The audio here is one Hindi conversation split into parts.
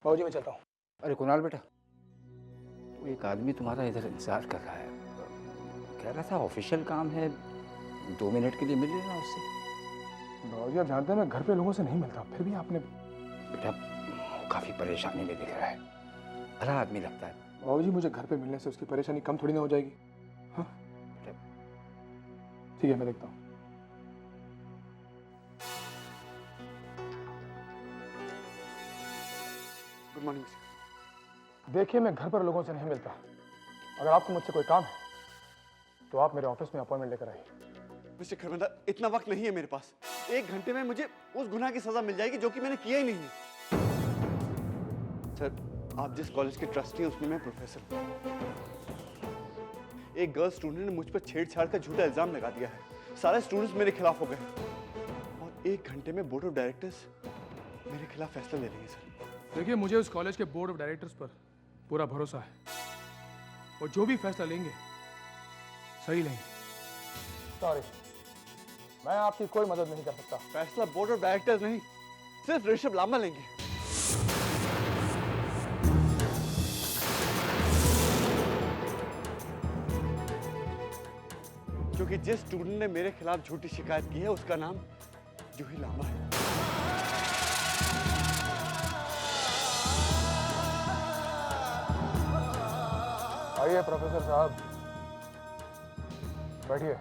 बाबूजी मैं चलता हूँ। अरे कुणाल बेटा, तो एक आदमी तुम्हारा इधर इंतजार कर रहा है। कह रहा था ऑफिशियल काम है, 2 मिनट के लिए मिल लेना उससे। बाबूजी आप जानते हैं मैं घर पे लोगों से नहीं मिलता, फिर भी आपने। बेटा वो काफी परेशानी में दिख रहा है, भला आदमी लगता है। बाबूजी मुझे घर पे मिलने से उसकी परेशानी कम थोड़ी ना हो जाएगी। हाँ बेटा ठीक है मैं देखता हूँ। Good morning sir. देखिए मैं घर पर लोगों से नहीं मिलता। अगर आपको मुझसे कोई काम है तो आप मेरे ऑफिस में अपॉइंटमेंट लेकर आइए। मिस्टर खरबंदा, इतना वक्त नहीं है मेरे पास। 1 घंटे में मुझे उस गुनाह की सजा मिल जाएगी जो कि मैंने किया ही नहीं है। सर, आप जिस कॉलेज के ट्रस्टी हैं उसमें मैं प्रोफेसर हूं। एक गर्ल स्टूडेंट ने मुझ पर छेड़छाड़ का झूठा इल्जाम लगा दिया है। सारे स्टूडेंट्स मेरे खिलाफ हो गए और 1 घंटे में बोर्ड ऑफ डायरेक्टर्स मेरे खिलाफ फैसला ले लेंगे सर। देखिए मुझे उस कॉलेज के बोर्ड ऑफ डायरेक्टर्स पर पूरा भरोसा है और जो भी फैसला लेंगे सही लेंगे। सॉरी मैं आपकी कोई मदद नहीं कर सकता। फैसला बोर्ड ऑफ डायरेक्टर्स नहीं, सिर्फ ऋषभ लांबा लेंगे। क्योंकि जिस स्टूडेंट ने मेरे खिलाफ झूठी शिकायत की है उसका नाम जूही लांबा है। आइए प्रोफेसर साहब बैठिए।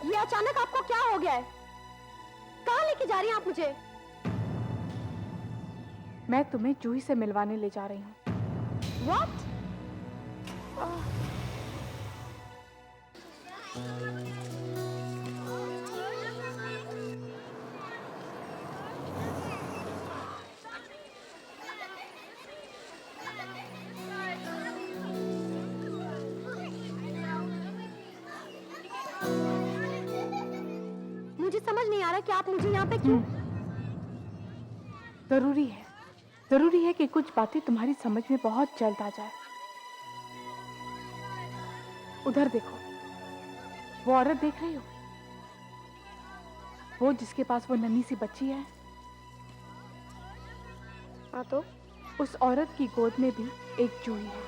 ये अचानक आपको क्या हो गया है? कहाँ लेके जा रही हैं आप मुझे? मैं तुम्हें जूही से मिलवाने ले जा रही हूँ। What? मुझे समझ नहीं आ रहा कि आप मुझे यहाँ पे क्यों? जरूरी है कि कुछ बातें तुम्हारी समझ में बहुत जल्द आ जाए। उधर देखो, वो औरत देख रही हो? वो जिसके पास वो नन्ही सी बच्ची है। हाँ तो उस औरत की गोद में भी एक जूही है।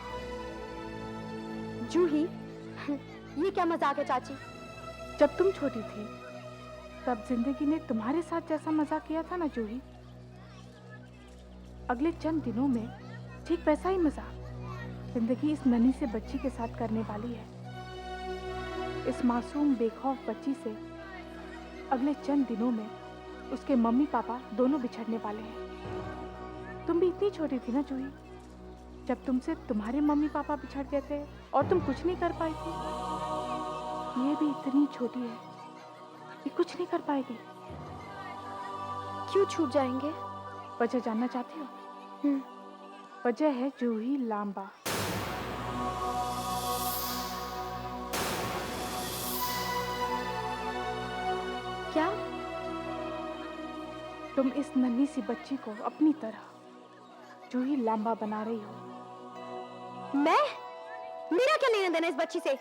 जूही? ये क्या मजाक है चाची? जब तुम छोटी थी तब जिंदगी ने तुम्हारे साथ जैसा मजाक किया था ना जूही, अगले चंद दिनों में ठीक वैसा ही मजाक जिंदगी इस नन्ही से बच्ची के साथ करने वाली है। इस मासूम बेखौफ बच्ची से अगले चंद दिनों में उसके मम्मी पापा दोनों बिछड़ने वाले हैं। तुम भी इतनी छोटी थी ना जूही जब तुमसे तुम्हारे मम्मी पापा बिछड़ गए थे और तुम कुछ नहीं कर पाई थी। ये भी इतनी छोटी है, ये कुछ नहीं कर पाएगी। क्यों छूट जाएंगे? वजह जानना चाहती हो? वजह है जूही लांबा। क्या? तुम इस नन्ही सी बच्ची को अपनी तरह जूही लांबा बना रही हो। मैं? मेरा क्या लेना देना इस बच्ची से?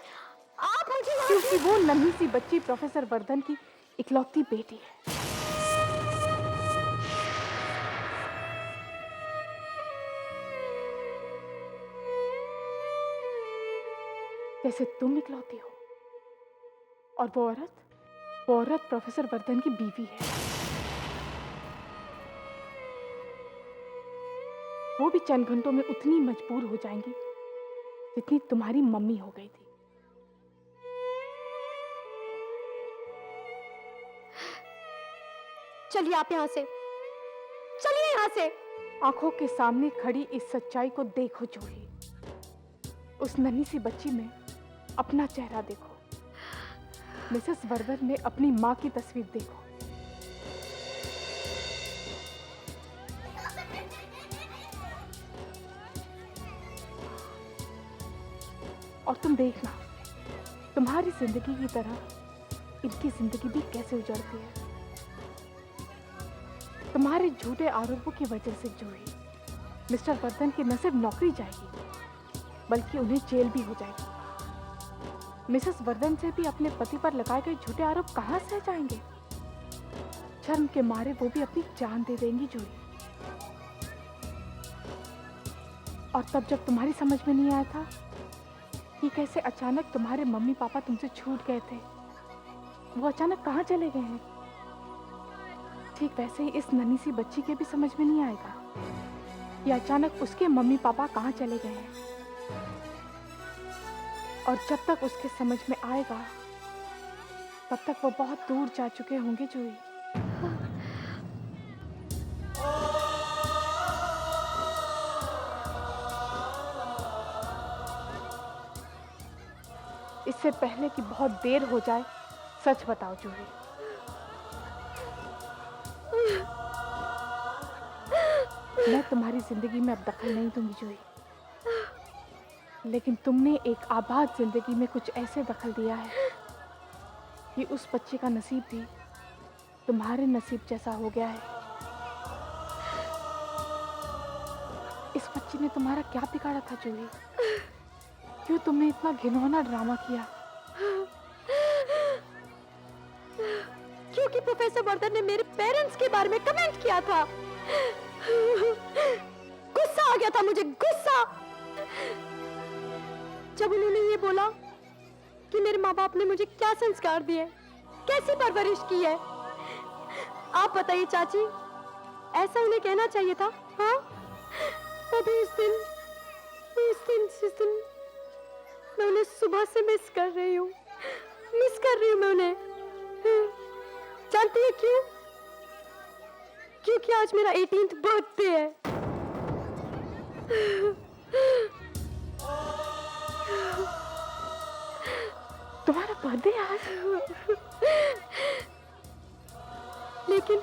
आप मुझे यहाँ क्योंकि वो नन्ही सी बच्ची प्रोफेसर वर्धन की इकलौती बेटी है। जैसे तुम इकलौती हो। और वो औरत प्रोफेसर वर्धन की बीवी है। वो भी चंद घंटों में उतनी मजबूर हो जाएंगी जितनी तुम्हारी मम्मी हो गई थी। चलिए आप यहाँ से, चलिए यहाँ से। आंखों के सामने खड़ी इस सच्चाई को देखो जूही। उस नन्ही सी बच्ची में अपना चेहरा देखो। मिसेस वर्धन में अपनी माँ की तस्वीर देखो। और तुम देखना, तुम्हारी जिंदगी की तरह इनकी जिंदगी भी कैसे उजड़ती है। तुम्हारे झूठे आरोपों की वजह से जूही, मिस्टर वर्धन की न सिर्फ नौकरी जाएगी बल्कि उन्हें जेल भी हो जाएगी। मिसेस वर्धन से भी अपने पति पर लगाए गए झूठे आरोप कहां सह जाएंगे। शर्म के मारे वो भी अपनी जान दे देंगी जूही। और तब जब तुम्हारी समझ में नहीं आया था कि कैसे अचानक तुम्हारे मम्मी पापा तुमसे छूट गए थे, वो अचानक कहाँ चले गए हैं, ठीक वैसे ही इस नन्ही सी बच्ची के भी समझ में नहीं आएगा कि अचानक उसके मम्मी पापा कहाँ चले गए हैं। और जब तक उसके समझ में आएगा तब तक वो बहुत दूर जा चुके होंगे जूही। इससे पहले कि बहुत देर हो जाए, सच बताओ जूही, मैं तुम्हारी जिंदगी में अब दखल नहीं दूंगी जूही, लेकिन तुमने एक आबाद जिंदगी में कुछ ऐसे दखल दिया है कि उस बच्चे का नसीब भी तुम्हारे नसीब जैसा हो गया है। इस बच्ची ने तुम्हारा क्या बिगाड़ा था जूही? क्यों तुमने इतना घिनौना ड्रामा किया? क्योंकि प्रोफेसर वर्धन ने मेरे पेरेंट्स के बारे में कमेंट किया था। गुस्सा आ गया था मुझे, गुस्सा, जब उन्होंने ये बोला कि मेरे माँ बाप ने मुझे क्या संस्कार दिए, कैसी परवरिश की है। आप बताइए चाची, ऐसा उन्हें कहना चाहिए था? हाँ, तभी इस दिन मैं उन्हें सुबह से मिस कर रही हूँ मैं उन्हें। जानती है क्यों? क्योंकि आज मेरा 18th बर्थडे है। तुम्हारा बर्थडे आज? लेकिन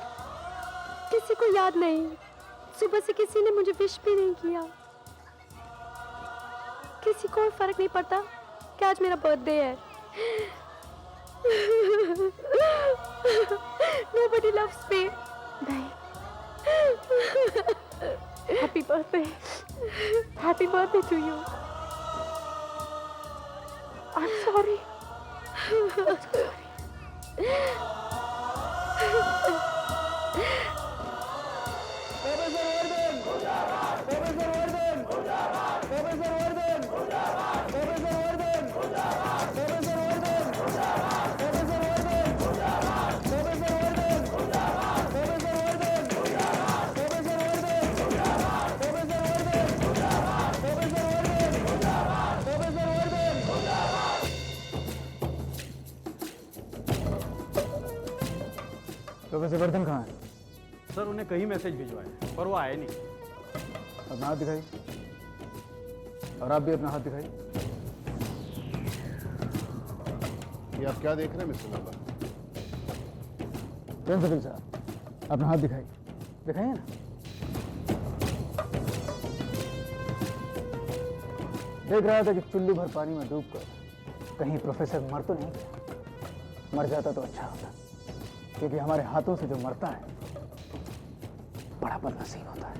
किसी को याद नहीं, सुबह से किसी ने मुझे विश भी नहीं किया। किसी को फर्क नहीं पड़ता कि आज मेरा बर्थडे है। Nobody loves me. नहीं। Happy birthday to you. I am sorry. Professor Vardhan कहाँ है? सर उन्हें कहीं मैसेज भिजवाया पर वो आए नहीं। अपना हाथ दिखाइए, और आप भी अपना हाथ दिखाइए। ये आप क्या देख रहे हैं मिस्टर लांबा? प्रिंसिपल साहब, अपना हाथ दिखाइए। दिखाइए ना। देख रहा था कि चुल्लू भर पानी में डूबकर कहीं प्रोफेसर मर तो नहीं गया। मर जाता तो अच्छा होता, क्योंकि हमारे हाथों से जो मरता है बड़ा बदनसीब होता है।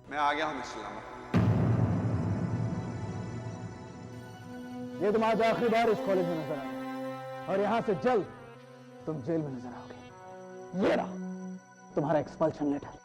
मैं आ गया हूं मिस्टर लांबा। ये तुम आज आखिरी बार इस कॉलेज में नजर आए, और यहां से जल्द तुम जेल में नजर आओगे। ये रहा तुम्हारा एक्सपल्शन लेटर।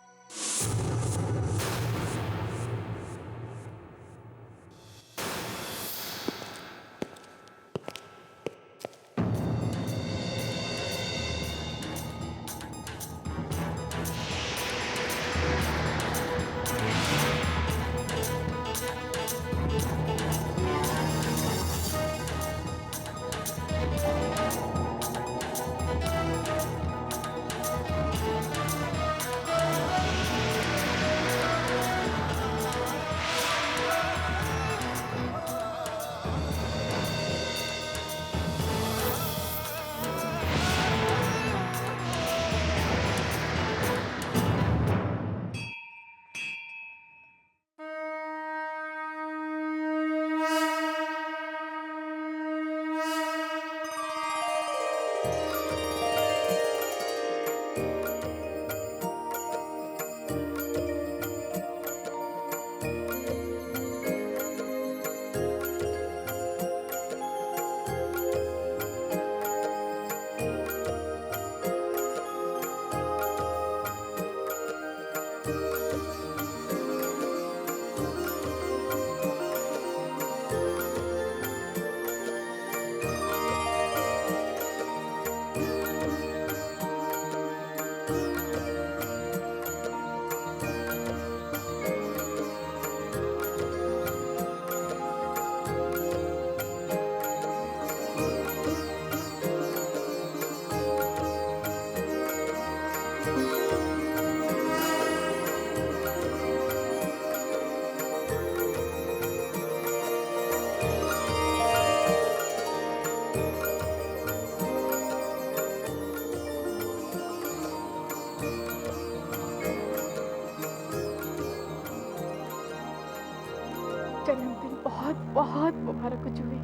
जन्मदिन बहुत बहुत मुबारक हो Juhi.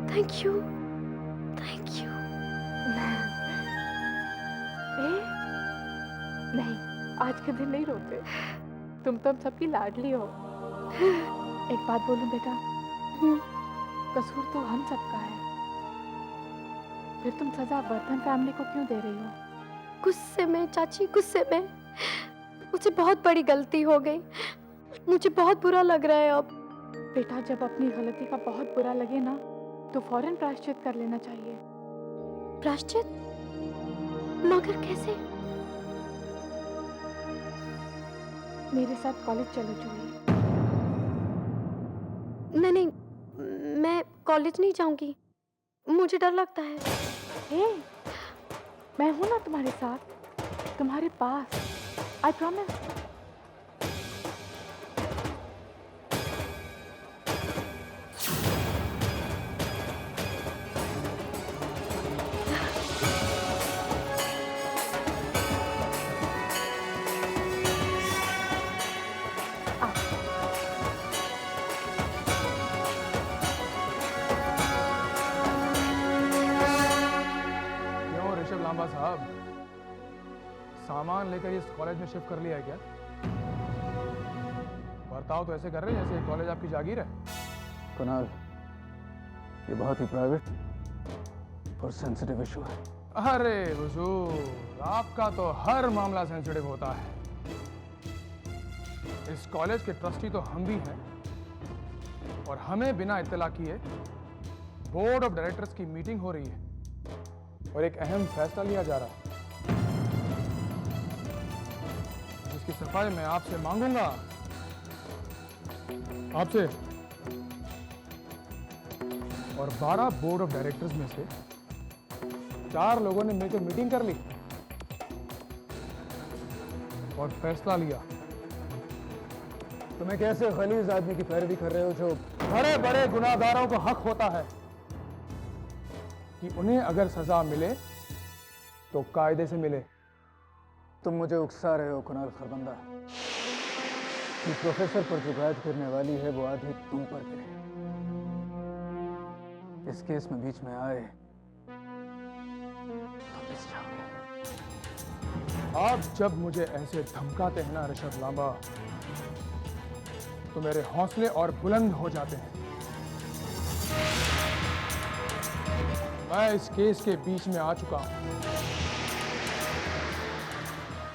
Thank you, thank you. नहीं, आज के दिन नहीं रोते। तुम तो हम सबकी लाडली हो। एक बात बोलूं बेटा, कसूर तो हम सबका है, फिर तुम सजा वर्धन फैमिली को क्यों दे रही हो? गुस्से में चाची, गुस्से में मुझसे बहुत बड़ी गलती हो गई। मुझे बहुत बुरा लग रहा है अब। बेटा, जब अपनी गलती का बहुत बुरा लगे ना, तो फौरन प्रायश्चित कर लेना चाहिए। प्रायश्चित? मगर कैसे? मेरे साथ कॉलेज चलो जूही। नहीं, मैं कॉलेज नहीं जाऊंगी, मुझे डर लगता है। हे, मैं हूं ना तुम्हारे साथ, तुम्हारे पास। I promise. क्यों ऋषभ लांबा साहब, सामान लेकर इस कॉलेज में शिफ्ट कर लिया है क्या? बर्ताव तो ऐसे कर रहे हैं जैसे कॉलेज आपकी जागीर है। कुणाल, ये बहुत ही प्राइवेट और सेंसिटिव इशू है। अरे हुजूर, आपका तो हर मामला सेंसिटिव होता है। इस कॉलेज के ट्रस्टी तो हम भी हैं, और हमें बिना इत्तला किए बोर्ड ऑफ डायरेक्टर्स की मीटिंग हो रही है और एक अहम फैसला लिया जा रहा है, जिसकी सफाई मैं आपसे मांगूंगा। आपसे और 12 बोर्ड ऑफ डायरेक्टर्स में से 4 लोगों ने मिलकर मीटिंग कर ली और फैसला लिया। तुम्हें कैसे खलीज आदमी की पैरवी कर रहे हो जो बड़े बड़े गुनाहगारों को हक होता है कि उन्हें अगर सजा मिले तो कायदे से मिले। तुम मुझे उकसा रहे हो कुणाल खरबंदा कि प्रोफेसर पर जो गाज गिरने वाली है वो आधी तुम पर गिरे। इस केस में बीच में आए तो पिस जाओगे। आप जब मुझे ऐसे धमकाते हैं ना ऋषभ लांबा, तो मेरे हौसले और बुलंद हो जाते हैं। मैं इस केस के बीच में आ चुका हूं।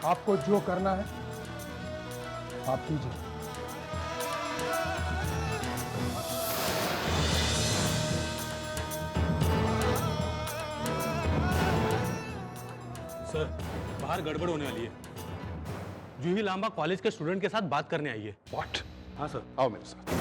आपको जो करना है आप कीजिए। सर, बाहर गड़बड़ होने वाली है। जूही लांबा कॉलेज के स्टूडेंट के साथ बात करने आई है। व्हाट? हाँ सर। आओ मेरे साथ।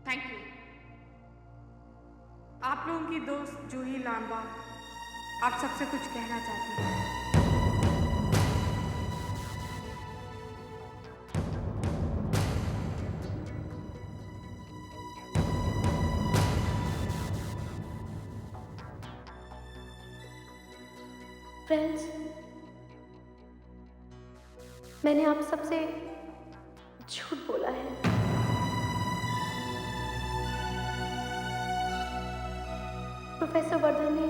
Thank you. आप लोगों की दोस्त जूही लांबा आप सबसे कुछ कहना चाहती है। फ्रेंड्स, मैंने आप सबसे झूठ बोला है। प्रोफेसर वर्धन ने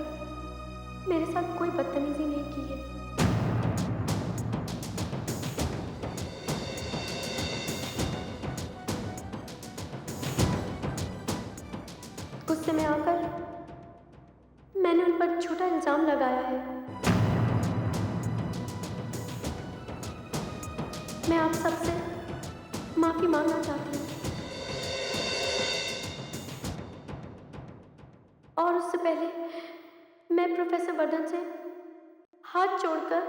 मेरे साथ कोई बदतमीजी नहीं की है। गुस्से में आकर मैंने उन पर झूठा इल्जाम लगाया है। मैं आप सबसे माफी मांगना चाहती हूँ, और उससे पहले प्रोफेसर वर्धन से हाथ जोड़कर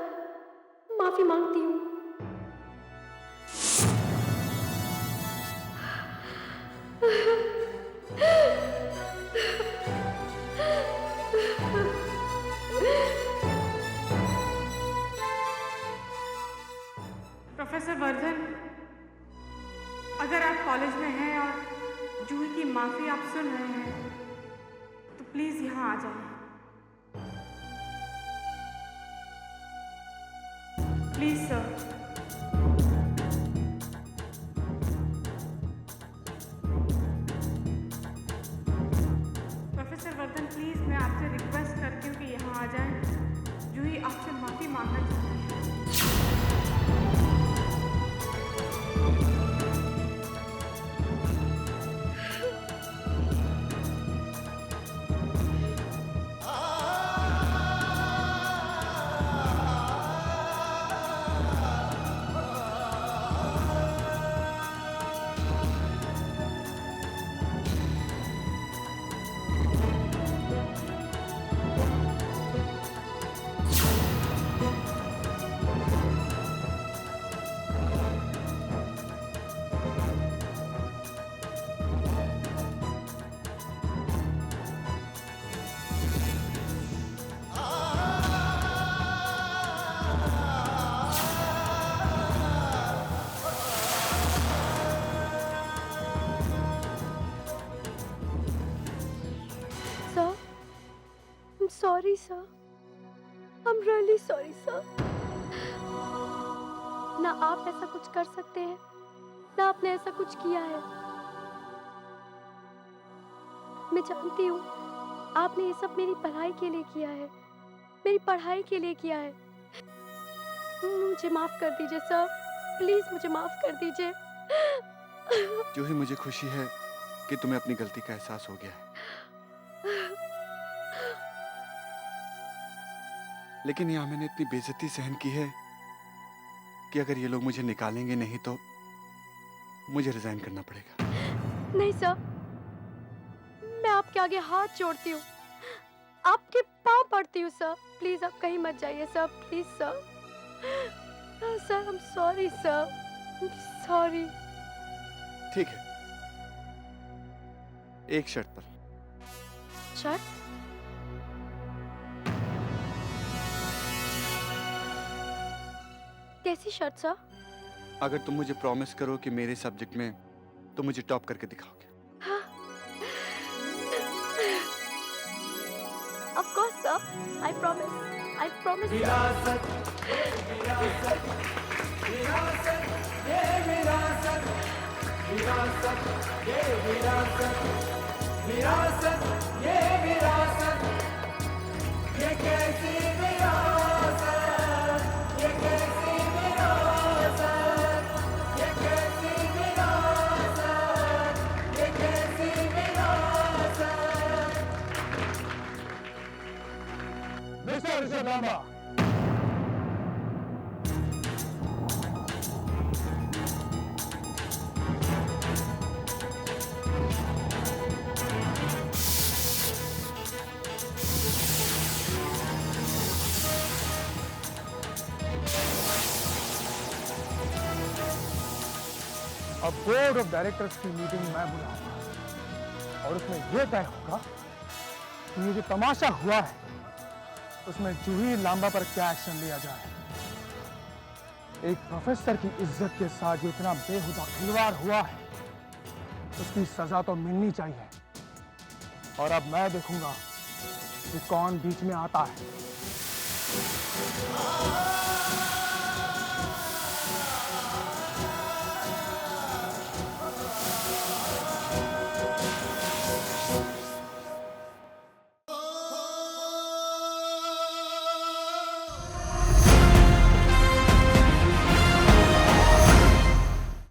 माफी मांगती हूँ। प्रोफेसर वर्धन, अगर आप कॉलेज में हैं और जूही की माफ़ी आप सुन रहे हैं तो प्लीज़ यहाँ आ जाएं। Please sir. Professor Vardhan, please मैं आपसे रिक्वेस्ट करती हूँ कि यहाँ आ जाएं। जूही आपसे माफ़ी मांगना चाहती है। Sorry, sir. I'm really sorry, sir. ना आप ऐसा कुछ कर सकते हैं, ना आपने ऐसा कुछ किया है। मैं जानती हूँ, आपने ये सब मेरी पढ़ाई के लिए किया है, मेरी पढ़ाई के लिए किया है। मुझे माफ कर दीजिए सर, प्लीज मुझे माफ कर दीजिए। जूही, मुझे खुशी है कि तुम्हें अपनी गलती का एहसास हो गया है, लेकिन यहाँ मैंने इतनी बेइज्जती सहन की है कि अगर ये लोग मुझे निकालेंगे नहीं तो मुझे रिजाइन करना पड़ेगा। नहीं सर, मैं आपके आगे हाथ जोड़ती हूँ, आपके पाँव पड़ती हूँ सर। प्लीज आप कहीं मत जाइए sir, please sir. Sir I am sorry sir, sorry. ठीक है, एक शर्त पर। शर्त? कैसी शर्त सर? अगर तुम मुझे प्रॉमिस करो कि मेरे सब्जेक्ट में तुम मुझे टॉप करके दिखाओगे। हाँ? Of course sir, I promise, I promise sir। विरासत, विरासत, विरासत, ये विरासत, विरासत, ये विरासत, विरासत, ये विरासत, ये कैसी विरासत, ये कैसी विरासत, ये कैसी विरासत, ये कैसी विरासत। मिस्टर ऋषभ लांबा, अब बोर्ड ऑफ डायरेक्टर्स की मीटिंग मैं बुलाऊंगा और उसमें यह तय होगा कि ये जो तमाशा हुआ है उसमें जूही लांबा पर क्या एक्शन लिया जाए। एक प्रोफेसर की इज्जत के साथ जो इतना बेहुदा खिलवाड़ हुआ है उसकी सजा तो मिलनी चाहिए। और अब मैं देखूंगा कि कौन बीच में आता है।